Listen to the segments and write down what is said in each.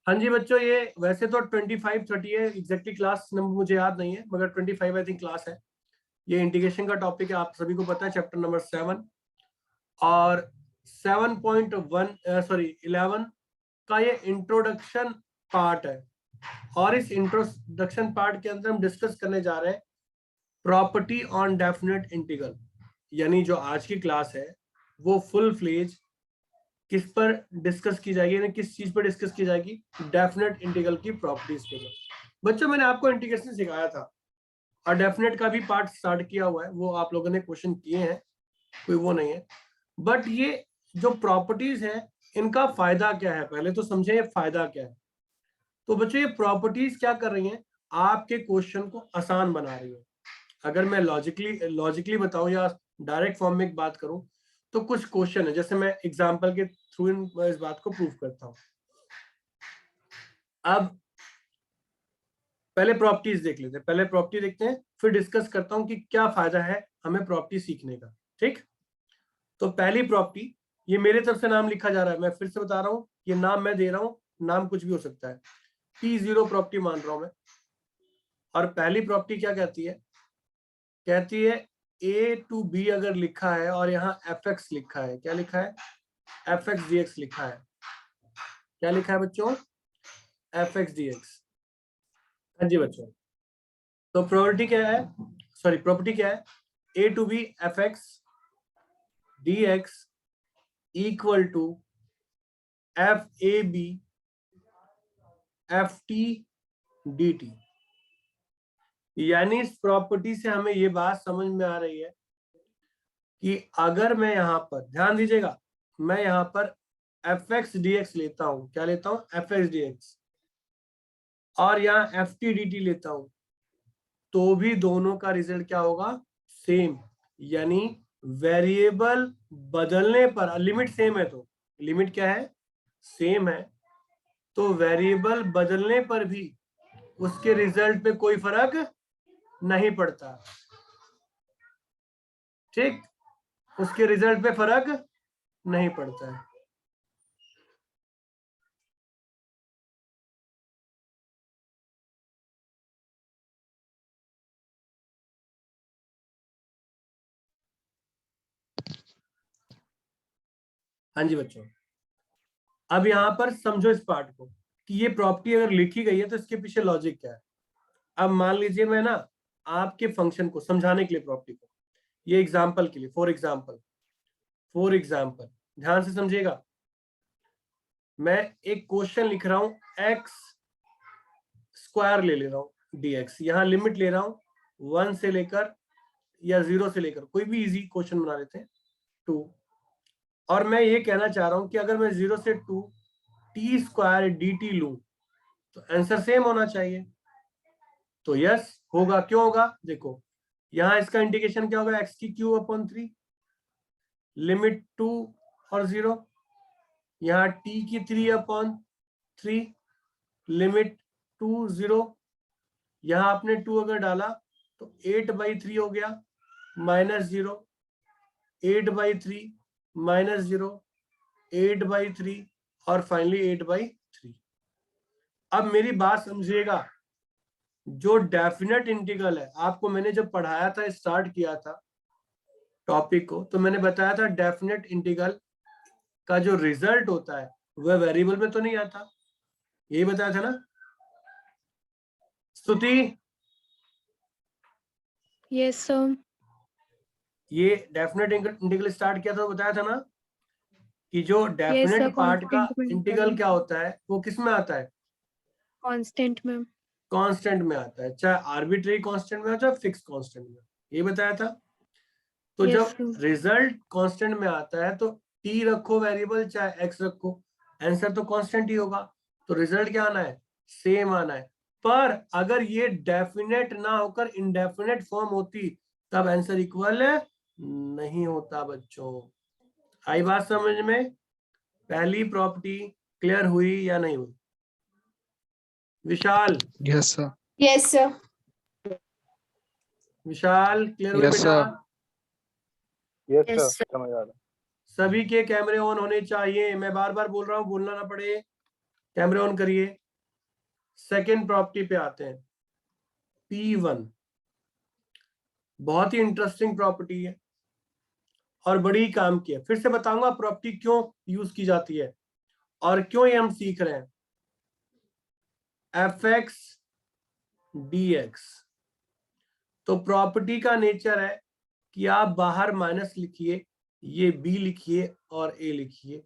हाँ जी बच्चों, ये वैसे तो 25-30 है, एग्जैक्टली क्लास नंबर मुझे याद नहीं है, मगर 25 आई थिंक क्लास है। ये इंटीग्रेशन का टॉपिक है, आप सभी को पता है, चैप्टर नंबर 7 और 11 का ये इंट्रोडक्शन पार्ट है। और इस इंट्रोडक्शन पार्ट के अंदर हम डिस्कस करने जा रहे हैं प्रॉपर्टी ऑन डेफिनेट इंटीग्रल। यानी जो आज की क्लास है वो फुल फ्लेज किस पर डिस्कस की जाएगी, यानी किस चीज पर डिस्कस की जाएगी, डेफिनेट इंटीग्रल की प्रॉपर्टीज के ऊपर। बच्चों मैंने आपको इंटीग्रेशन सिखाया था और डेफिनेट का भी पार्ट स्टार्ट किया हुआ है, वो आप लोगों ने क्वेश्चन किए हैं, कोई वो नहीं है। बट ये जो प्रॉपर्टीज है इनका फायदा क्या है, पहले तो समझे ये फायदा क्या है। तो बच्चों ये प्रॉपर्टीज क्या कर रही हैं, आपके क्वेश्चन को आसान बना रही है। अगर मैं लॉजिकली बताऊं या डायरेक्ट फॉर्म में एक बात करूं, तो कुछ क्वेश्चन है, जैसे मैं एग्जांपल के थ्रू इस बात को प्रूव करता हूं। अब पहले प्रॉपर्टीज देख लेते हैं, पहले प्रॉपर्टी देखते हैं, फिर डिस्कस करता हूं कि क्या फायदा है हमें प्रॉपर्टी सीखने का। ठीक, तो पहली प्रॉपर्टी, ये मेरे तरफ से नाम लिखा जा रहा है, मैं फिर से बता रहा हूं, ये नाम मैं दे रहा हूं, नाम कुछ भी हो सकता है, P0 प्रॉपर्टी मान रहा हूं मैं। और पहली प्रॉपर्टी क्या कहती है, कहती है A to B अगर लिखा है और यहाँ fx लिखा है, क्या लिखा है, fx dx लिखा है, क्या लिखा है बच्चों, fx dx। हाँ जी बच्चों, तो प्रॉपर्टी क्या है, प्रॉपर्टी क्या है, A to B fx dx equal to fab ft dt। यानी इस प्रॉपर्टी से हमें ये बात समझ में आ रही है कि अगर मैं यहाँ पर ध्यान दीजिएगा, मैं यहाँ पर fx dx लेता हूं, क्या लेता हूं, fx dx, और यहाँ ft dt लेता हूं, तो भी दोनों का रिजल्ट क्या होगा, सेम। यानी वेरिएबल बदलने पर, लिमिट सेम है तो लिमिट क्या है, सेम है, तो वेरिएबल बदलने पर भी उसके रिजल्ट पे कोई फर्क नहीं पड़ता। ठीक, उसके रिजल्ट पे फर्क नहीं पड़ता है। हाँ जी बच्चों, अब यहाँ पर समझो इस पार्ट को कि ये प्रॉपर्टी अगर लिखी गई है तो इसके पीछे लॉजिक क्या है। अब मान लीजिए मैं ना आपके फंक्शन को समझाने के लिए, प्रॉपर्टी को, ये एग्जांपल के लिए, फॉर एग्जांपल ध्यान से समझिएगा, मैं एक क्वेश्चन लिख रहा हूं, एक्स स्क्वायर ले रहा हूं dx, यहाँ लिमिट ले रहा हूं 1 से लेकर या 0 से लेकर, कोई भी इजी क्वेश्चन बना लेते हैं 2। और मैं ये कहना चाह रहा हूं कि अगर मैं 0 से 2 टी स्क्वायर dt लूं तो आंसर सेम होना चाहिए। तो यस होगा, क्यों होगा, देखो यहाँ इसका इंटीग्रेशन क्या होगा, एक्स की क्यूब अपॉन 3, लिमिट 2 और 0, यहाँ t की 3 अपॉन 3, लिमिट 2 0, यहाँ आपने 2 अगर डाला तो 8/3 हो गया, -0, 8/3 -0, 8/3 और फाइनली 8/3। अब मेरी बात समझिएगा, जो डेफिनेट इंटीग्रल है, आपको मैंने जब पढ़ाया था, स्टार्ट किया था टॉपिक को, तो मैंने बताया था डेफिनेट इंटीग्रल का जो रिजल्ट होता है वह वेरिएबल में तो नहीं आता, यही बताया था ना स्तुति। Yes sir. ये डेफिनेट इंटीग्रल स्टार्ट किया था तो बताया था ना कि जो यस सर, डेफिनेट पार्ट का कांस्टेंट में इंटीग्रल क्या होता है, वो किस में आता है, कांस्टेंट में। कांस्टेंट में आता है, चाहे आर्बिट्रेरी कांस्टेंट में हो चाहे फिक्स कांस्टेंट में, ये बताया था। तो यस जब सर। रिजल्ट कांस्टेंट में आता है तो टी रखो वेरिएबल चाहे एक्स रखो, आंसर तो कांस्टेंट ही होगा, तो रिजल्ट क्या आना है, सेम आना है। पर अगर ये डेफिनेट ना होकर इनडेफिनेट फॉर्म होती तब आंसर इक्वल नहीं होता बच्चों। आई बात समझ में, पहली प्रॉपर्टी क्लियर हुई या नहीं हुई, Vishal? Yes sir. Yes sir. Vishal clear हुई यस बेटा? सर। Yes sir. सभी के कैमरे ऑन होने चाहिए, मैं बार बार बोल रहा हूँ, बोलना ना पड़े। कैमरे ऑन करिए। सेकेंड प्रॉपर्टी पे आते हैं, P1। बहुत ही इंटरेस्टिंग प्रॉपर्टी है और बड़ी ही काम की है। फिर से बताऊंगा प्रॉपर्टी क्यों यूज की जाती है और क्यों ये हम सीख रहे हैं। fx dx, तो प्रॉपर्टी का नेचर है कि आप बाहर माइनस लिखिए, ये b लिखिए और a लिखिए,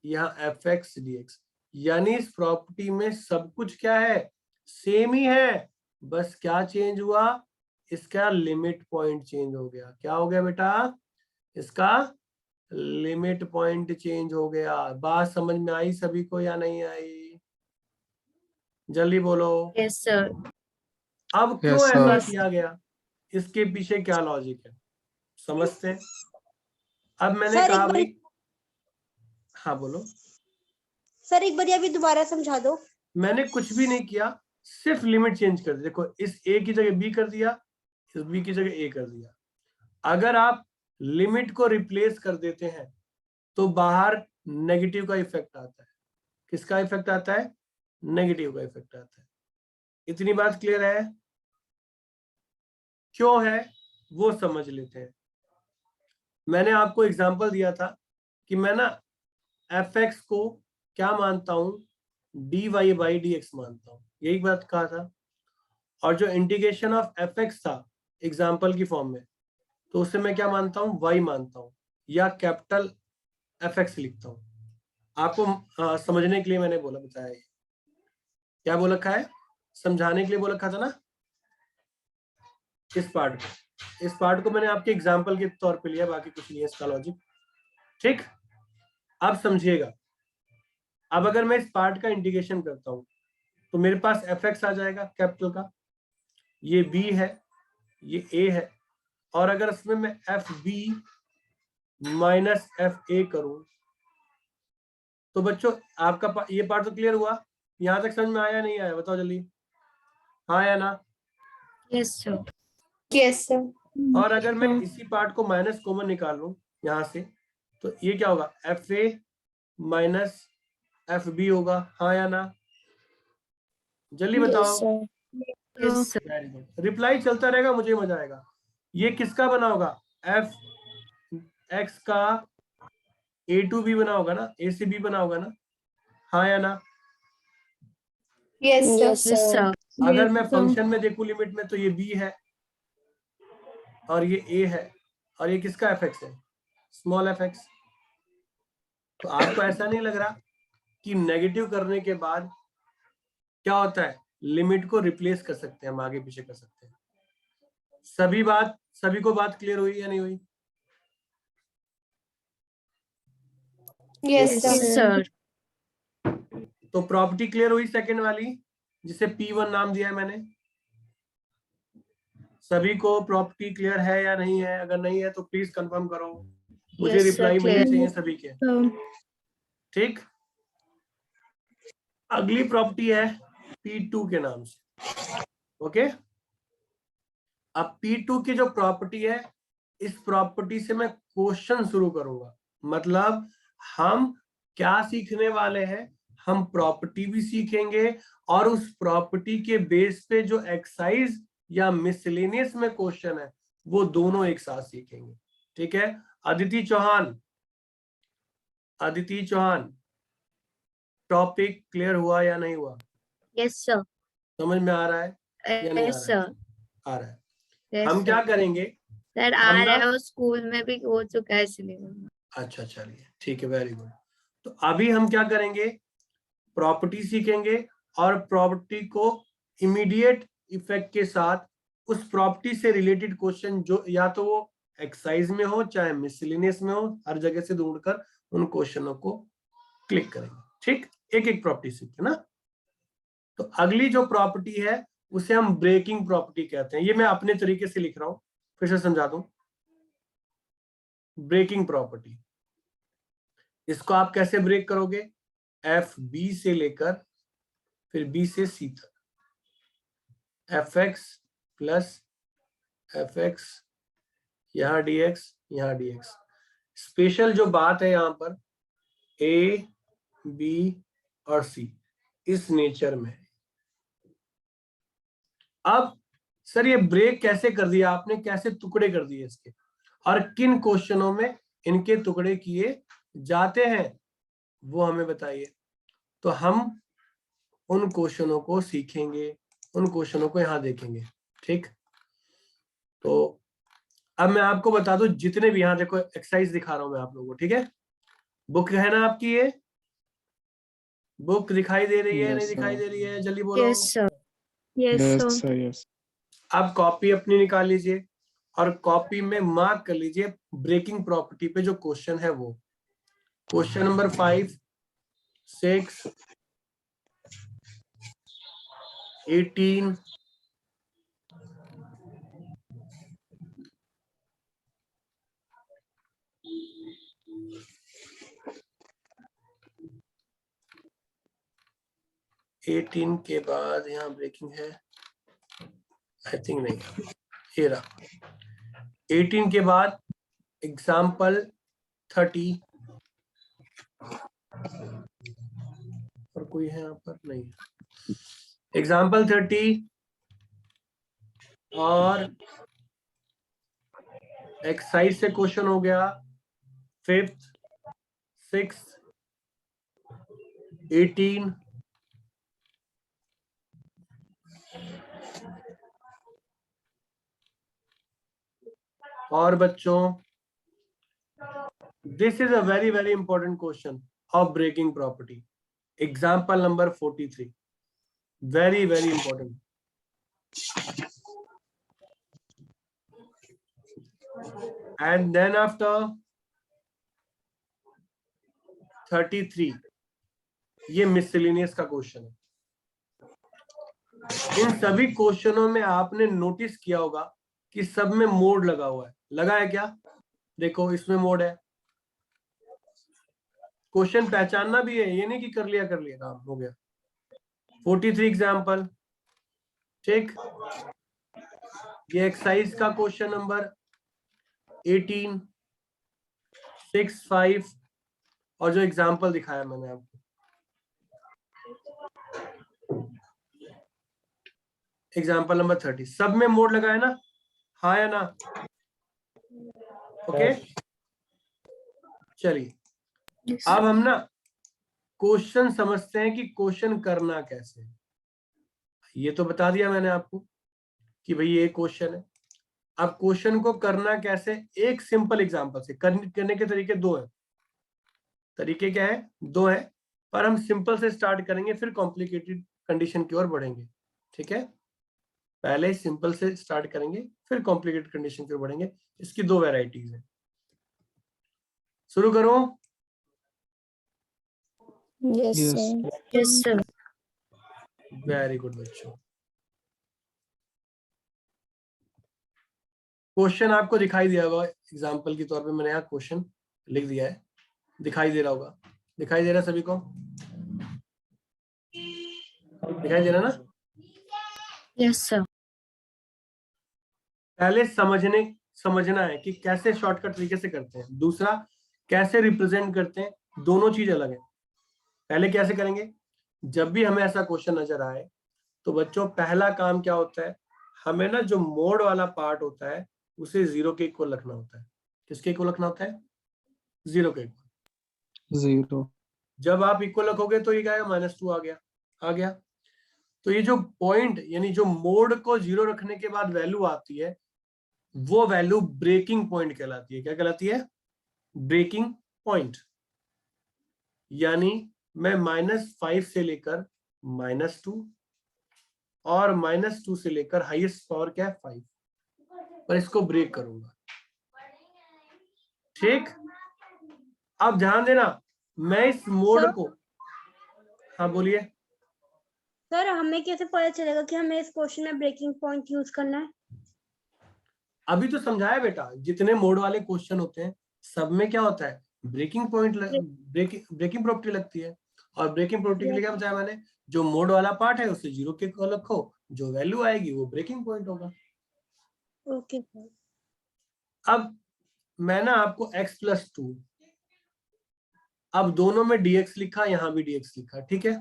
यहाँ fx dx, यानी इस प्रॉपर्टी में सब कुछ क्या है, सेम ही है। बस क्या चेंज हुआ, इसका लिमिट पॉइंट चेंज हो गया। क्या हो गया बेटा, इसका लिमिट पॉइंट चेंज हो गया। बात समझ में आई सभी को या नहीं आई, जल्दी बोलो। Yes, sir. अब क्यों Yes, ऐसा sir. किया गया, इसके पीछे क्या लॉजिक है, समझते हैं। अब मैंने सर, कहा एक बार- भाई, हाँ बोलो। सर एक बार अभी दोबारा समझा दो। मैंने कुछ भी नहीं किया, सिर्फ लिमिट चेंज कर दी। देखो, इस a की जगह b कर दिया, इस b की जगह a कर दिया। अगर आप लिमिट को रिप्लेस कर देते हैं तो बाहर नेगेटिव का इफेक्ट आता है। किसका इफेक्ट आता है, नेगेटिव का इफेक्ट आता है। इतनी बात क्लियर है। क्यों है वो समझ लेते हैं। मैंने आपको एग्जांपल दिया था कि मैं ना fx को क्या मानता हूं, dy/dx मानता हूं, यही बात कहा था। और जो इंटीग्रेशन ऑफ fx था एग्जांपल की फॉर्म में, तो उसे मैं क्या मानता हूं, y मानता हूं, या कैपिटल fx लिखता हूं। आपको समझने के लिए मैंने बोला, बताया ये क्या बोल रखा है, समझाने के लिए बोल रखा था ना। इस पार्ट को मैंने आपके एग्जांपल के तौर पे लिया, बाकी कुछ नहीं है इसका लॉजिक। ठीक, अब समझिएगा। अब अगर मैं इस पार्ट का इंटीग्रेशन करता हूं तो मेरे पास fx आ जाएगा कैपिटल का, ये b है, ये a है। और अगर इसमें मैं fb माइनस fa करूं तो बच्चों आपका ये पार्ट तो क्लियर हुआ, यहां तक समझ में आया नहीं आया, बताओ जल्दी, हाँ या ना। Yes, sir. Yes sir. और अगर मैं इसी पार्ट को माइनस कॉमन निकाल लूं यहां से, तो ये क्या होगा, fa माइनस fb होगा, हाँ या ना, जल्दी बताओ। Yes, sir. Very good, reply चलता रहेगा, मुझे मजा आएगा। ये किसका बना होगा, एफ एक्स का a टू b बना होगा ना, a से b बना होगा ना, हाँ या ना। Yes Yes, sir. sir. अगर मैं फंक्शन में देखूं लिमिट में, तो ये b है और ये a है, और ये किसका fx है, स्मॉल fx। तो आपको ऐसा नहीं लग रहा कि नेगेटिव करने के बाद क्या होता है, लिमिट को रिप्लेस कर सकते हैं, हम आगे पीछे कर सकते हैं। सभी को बात क्लियर हुई या नहीं हुई। Yes Yes, sir. sir. तो प्रॉपर्टी क्लियर हुई सेकंड वाली, जिसे P1 नाम दिया है मैंने। सभी को प्रॉपर्टी क्लियर है या नहीं है, अगर नहीं है तो प्लीज कंफर्म करो, मुझे Yes, sir, रिप्लाई मिलने clear. चाहिए सभी के। ठीक, अगली प्रॉपर्टी है P2 के नाम से। ओके, अब P2 की जो प्रॉपर्टी है, इस प्रॉपर्टी से मैं क्वेश्चन शुरू करूंगा। मतलब हम क्या सीखने वाले हैं, हम प्रॉपर्टी भी सीखेंगे और उस प्रॉपर्टी के बेस पे जो एक्सरसाइज या मिसलेनियस में क्वेश्चन है वो दोनों एक साथ सीखेंगे। ठीक है, अदिति चौहान, टॉपिक क्लियर हुआ या नहीं हुआ, Yes, sir. समझ में आ रहा है या नहीं आ Yes, रहा है? sir. आ रहा है। Yes, हम sir. क्या करेंगे, सर आ हम रहा ना- है, वो स्कूल में भी हो चुका है इसलिए। अच्छा चलिए ठीक है, वेरी गुड। तो अभी हम क्या करेंगे, प्रॉपर्टी सीखेंगे और प्रॉपर्टी को इमीडिएट इफेक्ट के साथ उस प्रॉपर्टी से रिलेटेड क्वेश्चन, जो या तो वो एक्सरसाइज में हो चाहे मिसलेनियस में हो, हर जगह से ढूंढकर उन क्वेश्चनों को क्लिक करेंगे। ठीक, एक एक प्रॉपर्टी सीखते ना। तो अगली जो प्रॉपर्टी है उसे हम ब्रेकिंग प्रॉपर्टी कहते हैं। ये मैं अपने तरीके से लिख रहा हूं, फिर से समझा दूं। ब्रेकिंग प्रॉपर्टी, इसको आप कैसे ब्रेक करोगे, एफ बी से लेकर फिर बी से सी तक, F x plus F x, यहाँ dx, यहाँ dx। स्पेशल जो बात है यहाँ पर, ए बी और सी, इस नेचर में। अब सर ये ब्रेक कैसे कर दिया आपने, कैसे टुकड़े कर दिए इसके, और किन क्वेश्चनों में इनके टुकड़े किए जाते हैं वो हमें बताइए। तो हम उन क्वेश्चनों को सीखेंगे, उन क्वेश्चनों को यहां देखेंगे। ठीक, तो अब मैं आपको बता दूं, जितने भी यहां देखो एक्सरसाइज दिखा रहा हूं मैं आप लोगों को, ठीक है। बुक है ना आपकी, ये बुक दिखाई दे रही है, नहीं दिखाई दे रही है, जल्दी बोलो। Yes, sir. Yes, sir. Yes. आप कॉपी अपनी निकाल लीजिए और कॉपी में मार्क कर लीजिए ब्रेकिंग प्रॉपर्टी पे जो क्वेश्चन है वो। क्वेश्चन नंबर 5, 6, 18, के बाद यहाँ ब्रेकिंग है, आई थिंक नहीं, ये रहा 18 के बाद एग्जाम्पल 30, और कोई है यहाँ पर नहीं, एग्जाम्पल 30 और एक्सरसाइज से क्वेश्चन हो गया 5th, 6th, 18, और बच्चों this is a very very important question of breaking property, example number 43, very very important. And then after 33 ये मिसलेनियस का क्वेश्चन है। इन सभी क्वेश्चनों में आपने नोटिस किया होगा कि सब में मोड लगा हुआ है, लगा है क्या? देखो इसमें मोड है। क्वेश्चन पहचानना भी है, ये नहीं कि कर लिया काम हो गया। 43 एग्जाम्पल, ठीक। ये एक्सरसाइज का क्वेश्चन नंबर 18, 6, 5 और जो एग्जाम्पल दिखाया मैंने आपको, एग्जाम्पल नंबर 30, सब में मोड लगा है ना, हाँ या ना? ओके, चलिए Yes. अब हम ना क्वेश्चन समझते हैं कि क्वेश्चन करना कैसे है। ये तो बता दिया मैंने आपको कि भाई ये क्वेश्चन है। अब क्वेश्चन को करना कैसे, एक सिंपल एग्जांपल से करने के तरीके दो हैं। तरीके क्या है? दो है, पर हम सिंपल से स्टार्ट करेंगे, फिर कॉम्प्लिकेटेड कंडीशन की ओर बढ़ेंगे। ठीक है, पहले सिंपल से स्टार्ट करेंगे, फिर कॉम्प्लिकेटेड कंडीशन की ओर बढ़ेंगे। इसकी दो वैरायटीज है। शुरू करो। Yes, Yes. sir. Yes, sir. Very good बच्चों। क्वेश्चन आपको दिखाई दिया होगा, एग्जाम्पल के तौर पे मैंने यहाँ क्वेश्चन लिख दिया है, दिखाई दे रहा होगा। दिखाई दे रहा है सभी को? दिखाई दे रहा ना? Yes, sir. पहले समझना है कि कैसे शॉर्टकट तरीके से करते हैं, दूसरा कैसे रिप्रेजेंट करते हैं, दोनों चीज अलग है। पहले कैसे करेंगे, जब भी हमें ऐसा क्वेश्चन नजर आए तो बच्चों पहला काम क्या होता है, हमें ना जो मोड वाला पार्ट होता है उसे 0 के इक्वल रखना होता है। किसके इक्वल रखना होता है? 0 के इक्वल। 0. जब आप इक्वल रखोगे तो ये क्या है, -2 आ गया। तो ये जो पॉइंट यानी जो मोड को 0 रखने के बाद वैल्यू आती है वो वैल्यू ब्रेकिंग पॉइंट कहलाती है। क्या कहलाती है? Breaking point. यानी मैं -5 से लेकर -2 और -2 से लेकर हाईएस्ट पावर क्या है 5 पर इसको ब्रेक करूंगा। ठीक, अब ध्यान देना, मैं इस मोड को, हाँ बोलिए। सर हमें कैसे पता चलेगा कि हमें इस क्वेश्चन में ब्रेकिंग पॉइंट यूज करना है? अभी तो समझाया बेटा, जितने मोड वाले क्वेश्चन होते हैं सब में क्या होता है, ब्रेकिंग पॉइंट, ब्रेकिंग प्रॉपर्टी लगती है। और ब्रेकिंग प्रॉपर्टी के लिए क्या बताया मैंने, जो मोड वाला पार्ट है उसे 0 के इक्वल रखो, जो वैल्यू आएगी वो ब्रेकिंग पॉइंट होगा। Okay sir. अब मैं ना आपको x+2, अब दोनों में dx लिखा, यहां भी dx लिखा, ठीक है।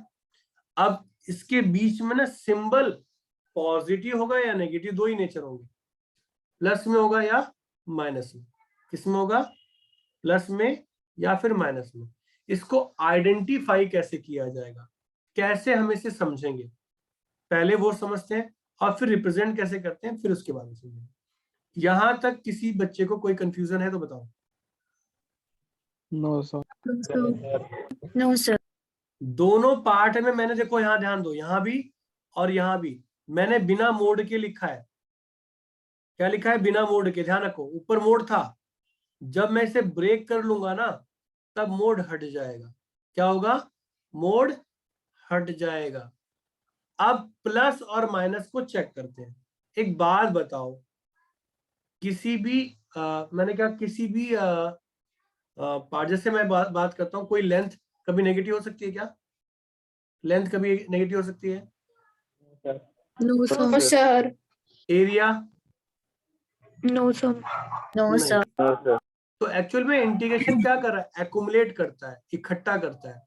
अब इसके बीच में ना सिंबल पॉजिटिव होगा या नेगेटिव, दो ही नेचर होंगे, प्लस में होगा या माइनस में। किसमें होगा? प्लस में या फिर माइनस में। इसको आइडेंटिफाई कैसे किया जाएगा, कैसे हम इसे समझेंगे, पहले वो समझते हैं और फिर रिप्रेजेंट कैसे करते हैं, फिर उसके बाद में समझेंगे। यहां तक किसी बच्चे को कोई कंफ्यूजन है तो बताओ। No sir. No, sir. दोनों पार्ट में मैंने, देखो यहां ध्यान दो, यहां भी और यहां भी मैंने बिना मोड के लिखा है। क्या लिखा है? बिना मोड के। ध्यान रखो, ऊपर मोड था, जब मैं इसे ब्रेक कर लूंगा ना तब मोड हट जाएगा। क्या होगा? मोड हट जाएगा। अब प्लस और माइनस को चेक करते हैं। एक बात बताओ, किसी भी मैंने कहा किसी भी पार्ट, जैसे मैं बात करता हूँ, कोई लेंथ कभी नेगेटिव हो सकती है क्या? लेंथ कभी नेगेटिव हो सकती है? No, sir. Sir. Area? No, sir. No, नहीं। sir. तो एक्चुअल में इंटीग्रेशन क्या कर रहा है? एक्युमुलेट करता है, इकट्ठा करता है।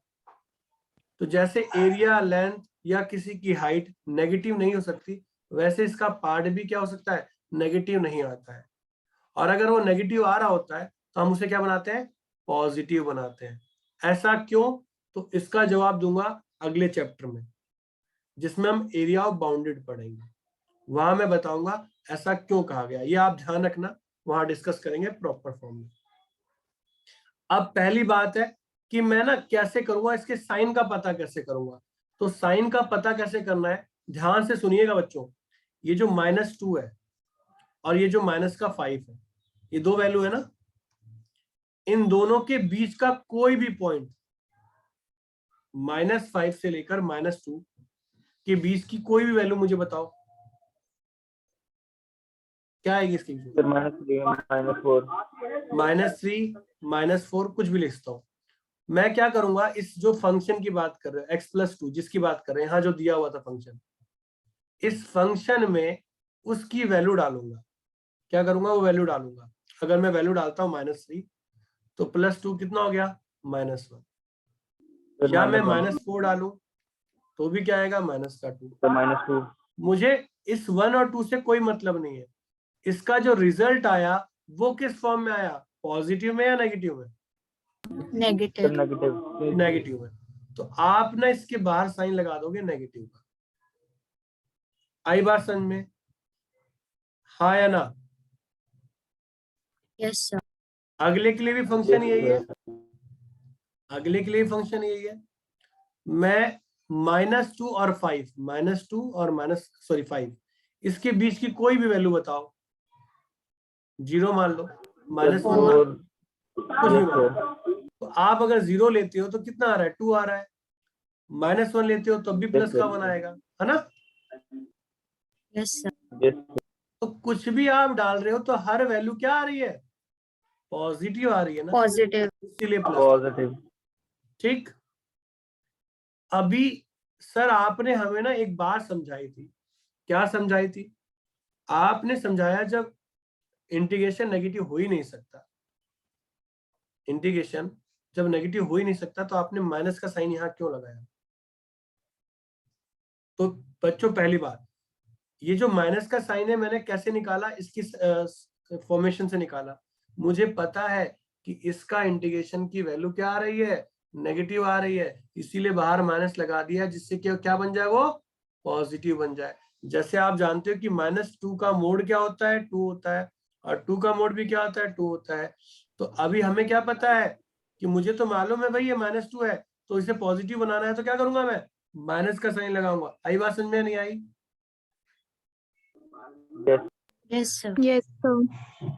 तो जैसे एरिया, लेंथ या किसी की हाइट नेगेटिव नहीं हो सकती, वैसे इसका पार्ट भी क्या हो सकता है? नेगेटिव नहीं आता है। और अगर वो नेगेटिव आ रहा होता है तो हम उसे क्या बनाते हैं? पॉजिटिव बनाते हैं। ऐसा क्यों? तो इसका जवाब दूंगा अगले चैप्टर में, जिसमें हम एरिया ऑफ बाउंडेड पढ़ेंगे। वहां मैं बताऊंगा ऐसा क्यों कहा गया। ये आप ध्यान रखना, वहां डिस्कस करेंगे प्रॉपर फॉर्म में। अब पहली बात है कि मैं ना कैसे करूंगा, इसके साइन का पता कैसे करूंगा। तो साइन का पता कैसे करना है, ध्यान से सुनिएगा बच्चों। ये जो -2 है और ये जो -5 है, ये दो वैल्यू है ना, इन दोनों के बीच का कोई भी पॉइंट, -5 से लेकर -2 के बीच की कोई भी वैल्यू मुझे बताओ, क्या आएगी इसके बीच में? -3, -4, कुछ भी लिखता हूं। मैं क्या करूंगा, इस जो फंक्शन की बात कर रहे हैं x+2 जिसकी बात कर रहे हैं, यहाँ जो दिया हुआ था फंक्शन, इस फंक्शन में उसकी वैल्यू डालूंगा। क्या करूंगा? वो वैल्यू डालूंगा। अगर मैं वैल्यू डालता हूँ -3 तो +2 कितना हो गया? -1। या मैं -4 डालूं तो भी क्या आएगा? -2। मुझे इस 1 और 2 से कोई मतलब नहीं है। इसका जो रिजल्ट आया वो किस फॉर्म में आया? पॉजिटिव में या नेगेटिव में? Negative. नेगेटिव में। तो आप ना इसके बाहर साइन लगा दोगे नेगेटिव का। आई बात समझ में? हाँ या ना? Yes, sir. अगले के लिए भी फंक्शन यही है, अगले के लिए फंक्शन यही है। मैं -2 और 5, -2 और -5, इसके बीच की कोई भी वैल्यू बताओ। 0 मान लो, -1 कुछ भी मान लो। तो आप अगर 0 लेते हो तो कितना आ रहा है? 2 आ रहा है। -1 लेते हो तब भी प्लस का 1 आएगा, है ना? Yes, sir. तो कुछ भी आप डाल रहे हो तो हर वैल्यू क्या आ रही है? पॉजिटिव आ रही है ना, Positive. इसीलिए प्लस। ठीक। अभी सर आपने हमें ना एक बात समझाई थी। क्या समझाई थी? आपने समझाया जब इंटीग्रेशन नेगेटिव हो ही नहीं सकता, इंटीग्रेशन जब नेगेटिव हो ही नहीं सकता तो आपने माइनस का साइन यहां क्यों लगाया? तो बच्चों पहली बात, ये जो माइनस का साइन है मैंने कैसे निकाला? इसकी फॉर्मेशन से निकाला। मुझे पता है कि इसका इंटीग्रेशन की वैल्यू क्या आ रही है? नेगेटिव आ रही है, इसीलिए बाहर माइनस लगा दिया, जिससे कि क्या बन जाए? वो पॉजिटिव बन जाए। जैसे आप जानते हो कि -2 का मोड क्या होता है? 2 होता है, और 2 का मोड भी क्या होता है? 2 होता है। तो अभी हमें क्या पता है कि मुझे तो मालूम है भाई ये -2 है, तो इसे पॉजिटिव बनाना है तो क्या करूंगा? मैं माइनस का साइन लगाऊंगा। आई बात समझ में? नहीं आई? Yes, sir. Yes sir.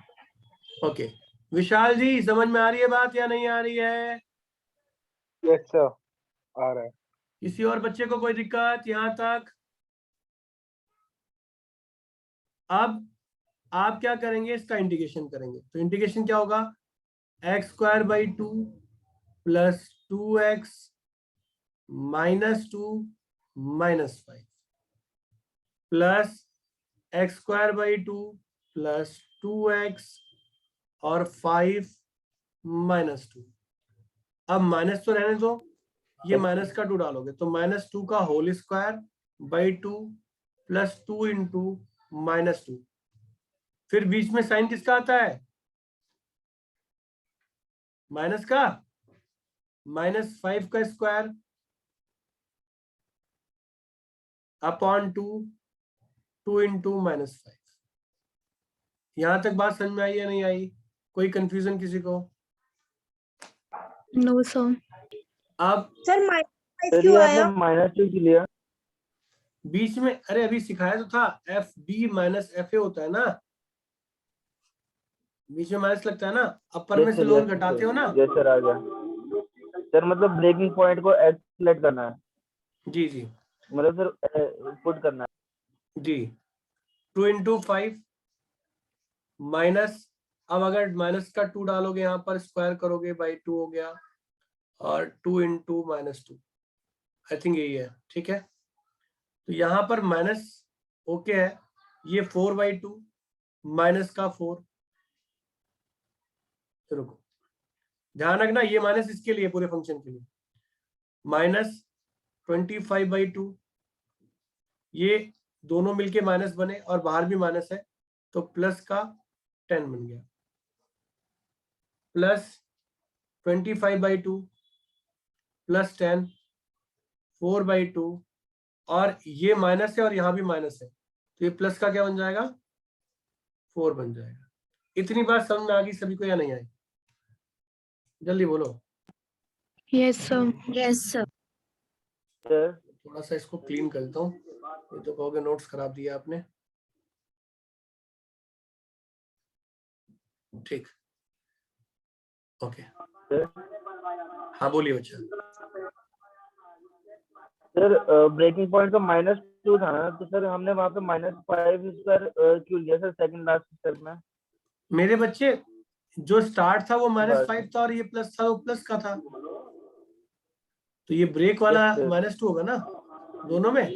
Okay. Vishal ji समझ में आ रही है बात या नहीं आ रही है? यस सर, आ रहा है। किसी और बच्चे को कोई दिक्कत यहां तक? अब आप क्या करेंगे? इसका इंटीग्रेशन करेंगे। तो इंटीग्रेशन क्या होगा? x²/2 + 2x -2 -5 plus x²/2 + 2x और 5 -2। अब माइनस तो रहने दो, ये माइनस का 2 डालोगे तो -2 का whole square by 2 plus 2 into -2। फिर बीच में साइन किसका आता है? माइनस का, -5 का स्क्वायर अपॉन 2, 2 इंटू -5। यहां तक बात समझ में आई या नहीं आई? कोई कंफ्यूजन किसी को? No, sir. अब सर -5 सर क्यों ये आया? आपने -2 लिया। बीच में, अरे अभी सिखाया तो था, f b minus f a होता है ना, बीच में माइनस लगता है ना, अपर में से लोअर घटाते हो ना। यस सर, आ गया सर। मतलब ब्रेकिंग पॉइंट को एक्सलेट करना है, जी जी मतलब सर पुट करना है। जी। 2 इंटू 5 माइनस, अब अगर माइनस का 2 डालोगे यहाँ पर, स्क्वायर करोगे बाई 2 हो गया, और 2 इंटू -2, आई थिंक यही है, ठीक है। तो यहाँ पर माइनस ओके है, ये 4/2 माइनस का 4। रुको, ध्यान रखना ये माइनस इसके लिए, पूरे फंक्शन के लिए, -25/2, ये दोनों मिलके माइनस बने और बाहर भी माइनस है, तो प्लस का 10 बन गया, प्लस 25/2 प्लस 10, 4/2, और ये माइनस है और यहाँ भी माइनस है, तो ये प्लस का क्या बन जाएगा? 4 बन जाएगा। इतनी बात समझ में आ गई सभी को या नहीं आई? जल्दी बोलो। Yes, sir. Yes, sir. Sir थोड़ा सा इसको क्लीन कर देता हूँ, ये तो कहोगे नोट्स खराब दिया आपने। ठीक, ओके। हाँ बोलिए बच्चा। सर ब्रेकिंग पॉइंट का -2 था ना, तो सर हमने वहाँ पे -5 स्क्वायर क्यों लिया सर सेकंड लास्ट स्टेप में? मेरे बच्चे, जो स्टार्ट था वो बस। -5 था और ये प्लस था, वो प्लस का था, तो ये ब्रेक वाला Yes, sir. -2 होगा ना दोनों में,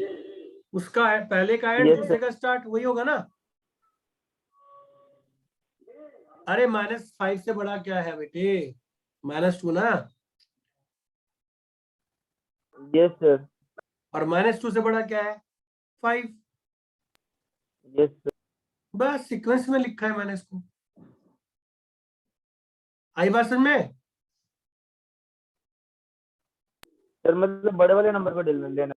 उसका पहले का एंड Yes, दूसरे sir. का स्टार्ट वही होगा ना। अरे -5 से बड़ा क्या है बेटे? -2 ना, Yes, sir. और -2 से बड़ा क्या है? 5। Yes, sir. बस सीक्वेंस में लिखा है मैंने इसको। आई बात समझ में? सर मतलब बड़े वाले नंबर को लेना।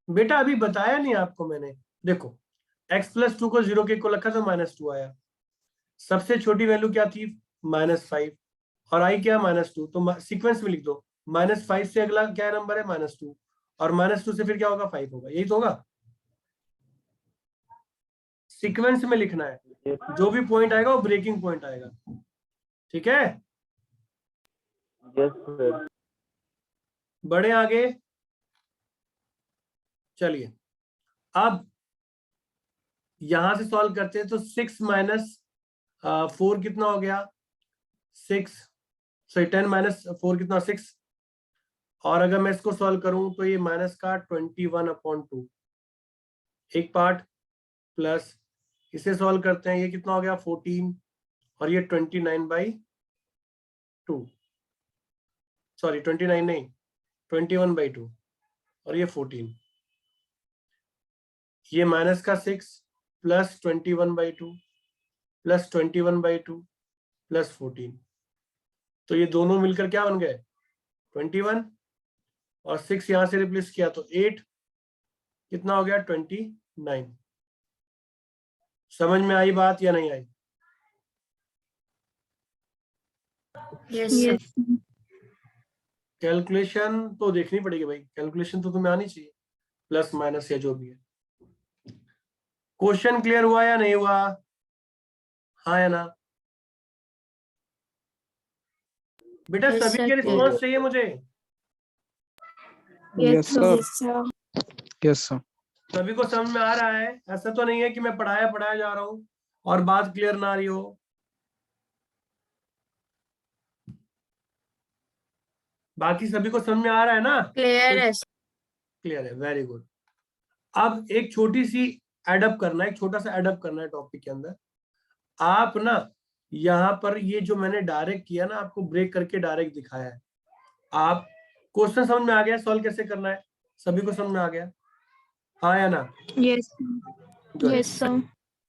बेटा अभी बताया नहीं आपको मैंने, देखो x + 2 को 0 के इक्वल रखा तो -2 आया, सबसे छोटी वैल्यू क्या थी? -5, और आई क्या? -2, तो सीक्वेंस में लिख दो, -5 से अगला क्या नंबर है? -2, और -2 से फिर क्या होगा? 5 होगा, यही तो होगा। सीक्वेंस में लिखना है, जो भी पॉइंट आएगा वो ब्रेकिंग पॉइंट आएगा, ठीक है। Yes, sir. बढ़े आगे, चलिए अब यहां से सॉल्व करते हैं, तो 6 - 4 कितना हो गया? 6, सॉरी 10 - 4 कितना? 6, और अगर मैं इसको सॉल्व करूं तो ये माइनस का 21/2 एक पार्ट, प्लस इसे सॉल्व करते हैं, ये कितना हो गया? 14, और ये 29/2, सॉरी 29 नहीं, 21/2, और ये 14, ये माइनस का 6 प्लस 21/2 प्लस 21/2 प्लस 14, तो ये दोनों मिलकर क्या बन गए? 21, और 6 यहां से रिप्लेस किया तो 8, कितना हो गया? 29। समझ में आई बात या नहीं आई? Yes, sir. Yes. कैलकुलेशन तो देखनी पड़ेगी भाई, कैलकुलेशन तो तुम्हें आनी चाहिए, प्लस माइनस या जो भी है। क्वेश्चन क्लियर हुआ या नहीं हुआ? हाँ या ना? बेटा Yes, सभी sir. के रिस्पॉन्स चाहिए मुझे। Yes, sir. Yes, sir. सभी को समझ में आ रहा है? ऐसा तो नहीं है कि मैं पढ़ाया जा रहा हूँ और बात क्लियर ना आ रही हो। बाकी सभी को समझ में आ रहा है ना? Clear है. क्लियर है, वेरी गुड। अब एक छोटी सी एडअप करना है, एक छोटा सा एडअप करना है टॉपिक के अंदर। आप ना यहाँ पर ये जो मैंने डायरेक्ट किया ना, आपको ब्रेक करके डायरेक्ट दिखाया है, आप क्वेश्चन समझ में आ गया सॉल्व कैसे करना है? सभी को समझ में आ गया, हाँ या ना? Yes. Good. Yes, sir.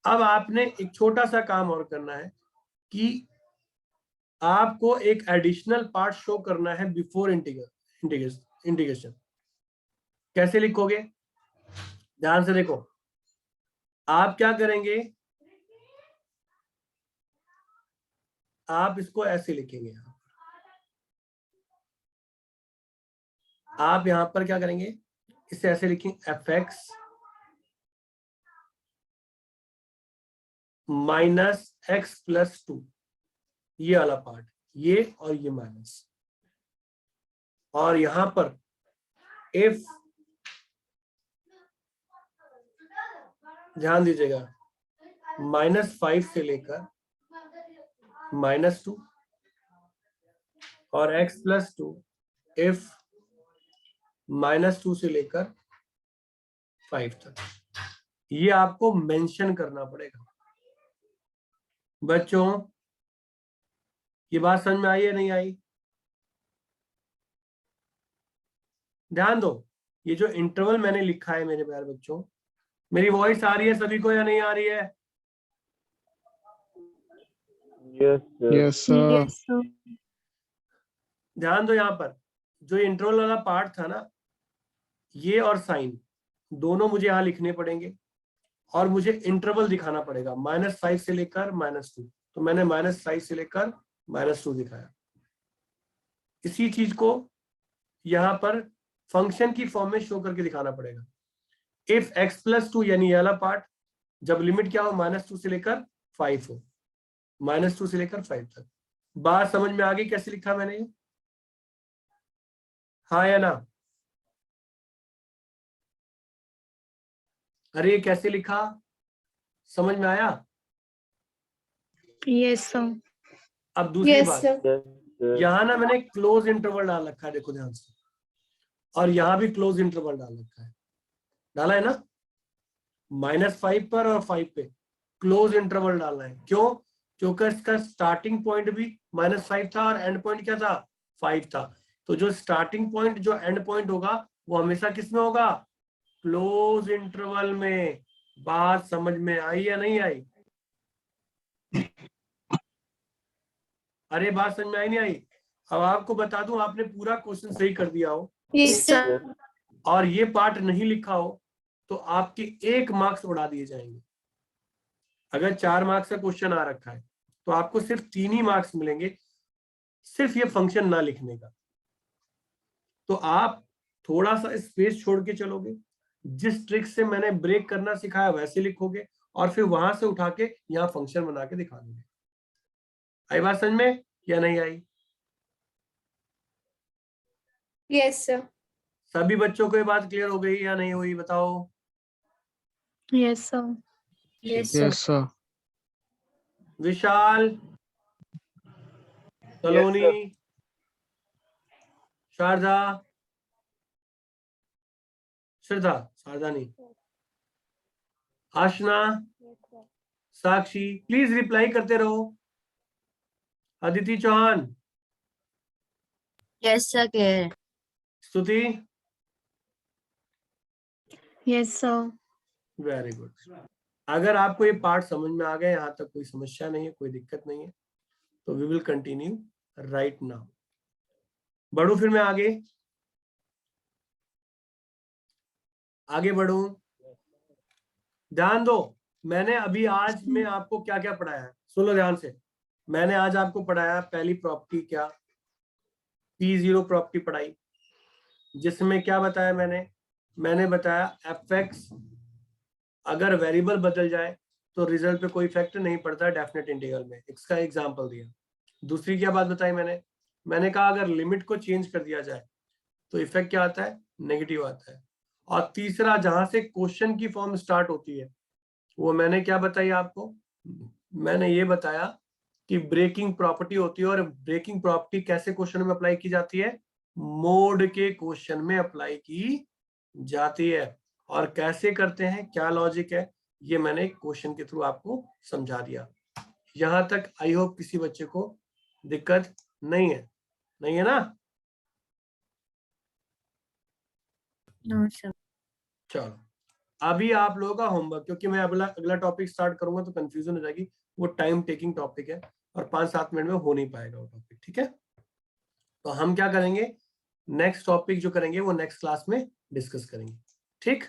अब आपने एक छोटा सा काम और करना है कि आपको एक एडिशनल पार्ट शो करना है बिफोर इंटीग्रेशन। कैसे लिखोगे? ध्यान से देखो, आप क्या करेंगे, आप इसको ऐसे लिखेंगे। आप यहां पर क्या करेंगे, इसे ऐसे लिखेंगे fx माइनस x प्लस 2, ये वाला पार्ट, ये और ये माइनस, और यहां पर if, ध्यान दीजिएगा, -5 से लेकर -2 और x प्लस 2 if -2 से लेकर 5 तक, ये आपको मेंशन करना पड़ेगा। बच्चों ये बात समझ में आई है नहीं आई? ध्यान दो, ये जो इंटरवल मैंने लिखा है मेरे प्यारे बच्चों, मेरी वॉइस आ रही है सभी को या नहीं आ रही है? Yes sir. Yes, sir. Yes, sir. ध्यान दो, यहाँ पर जो इंटरवल वाला पार्ट था ना, ये और साइन दोनों मुझे यहाँ लिखने पड़ेंगे और मुझे इंटरवल दिखाना पड़ेगा -5 से लेकर -2, तो मैंने -5 से लेकर -2 दिखाया। इसी चीज को यहाँ पर फंक्शन की फॉर्म में शो करके दिखाना पड़ेगा। इफ x प्लस 2 यानी ये वाला पार्ट, जब लिमिट क्या हो, -2 से लेकर 5 हो, -2 से लेकर 5 तक। बात समझ में आ गई कैसे लिखा मैंने ये? हाँ या ना? अरे ये कैसे लिखा, समझ में आया? Yes, sir. अब दूसरी Yes, बात, sir. Yes sir. यहाँ ना मैंने क्लोज इंटरवल डाल रखा है, देखो ध्यान से, और यहाँ भी क्लोज इंटरवल डाल रखा है, डाला है ना? -5 पर और 5 पे क्लोज इंटरवल डालना है। क्यों? क्योंकि इसका स्टार्टिंग पॉइंट भी -5 था और एंड पॉइंट क्या था, 5 था। तो जो स्टार्टिंग पॉइंट जो एंड पॉइंट होगा वो हमेशा किस में होगा, क्लोज इंटरवल में। बात समझ में आई या नहीं आई? अरे बात समझ में आई नहीं आई? अब आपको बता दूं, आपने पूरा क्वेश्चन सही कर दिया हो Yes, sir. और ये पार्ट नहीं लिखा हो तो आपके 1 मार्क्स उड़ा दिए जाएंगे। अगर 4 मार्क्स का क्वेश्चन आ रखा है तो आपको सिर्फ 3 ही मार्क्स मिलेंगे, सिर्फ ये फंक्शन ना लिखने का। तो आप थोड़ा सा स्पेस छोड़ के चलोगे, जिस ट्रिक से मैंने ब्रेक करना सिखाया वैसे लिखोगे और फिर वहां से उठा के यहाँ फंक्शन बना के दिखा दोगे। आई बात समझ में या नहीं आई? Yes, sir. सभी बच्चों को ये बात क्लियर हो गई या नहीं हुई, बताओ? Yes, sir. Yes, sir. Yes, sir. विशाल, सलोनी, शारदा, श्रद्धा, शारदा नहीं, आशना, साक्षी, प्लीज रिप्लाई करते रहो। Aditi Chauhan, Yes, sir. Stuti, Yes, sir. Very good. अगर आपको ये पार्ट समझ में आ गया, यहाँ तक कोई समस्या नहीं है, कोई दिक्कत नहीं है, तो we will continue right now. बढ़ू फिर मैं आगे बढ़ू। ध्यान दो, मैंने अभी आज में आपको क्या क्या पढ़ाया है, सुनो ध्यान से। मैंने आज आपको पढ़ाया पहली प्रॉपर्टी क्या, P0 प्रॉपर्टी पढ़ाई, जिसमें क्या बताया मैंने बताया fx अगर वेरिएबल बदल जाए तो रिजल्ट पे कोई इफेक्ट नहीं पड़ता डेफिनेट इंटीग्रल में, इसका एग्जांपल दिया। दूसरी क्या बात बताई मैंने कहा अगर लिमिट को चेंज कर दिया जाए तो इफेक्ट क्या आता है, नेगेटिव आता है। और तीसरा, जहां से क्वेश्चन की फॉर्म स्टार्ट होती है वो मैंने क्या बताई आपको, मैंने ये बताया कि ब्रेकिंग प्रॉपर्टी होती है, और ब्रेकिंग प्रॉपर्टी कैसे क्वेश्चन में अप्लाई की जाती है, मोड के क्वेश्चन में अप्लाई की जाती है। और कैसे करते हैं, क्या लॉजिक है, ये मैंने क्वेश्चन के थ्रू आपको समझा दिया। यहां तक आई होप किसी बच्चे को दिक्कत नहीं है ना? No, sir. चलो अभी आप लोगों का होमवर्क, क्योंकि मैं अगला टॉपिक स्टार्ट करूंगा तो कंफ्यूजन हो जाएगी, वो टाइम टेकिंग टॉपिक है और 5-7 मिनट में हो नहीं पाएगा वो टॉपिक, ठीक है। तो हम क्या करेंगे, नेक्स्ट टॉपिक जो करेंगे वो नेक्स्ट क्लास में डिस्कस करेंगे, ठीक।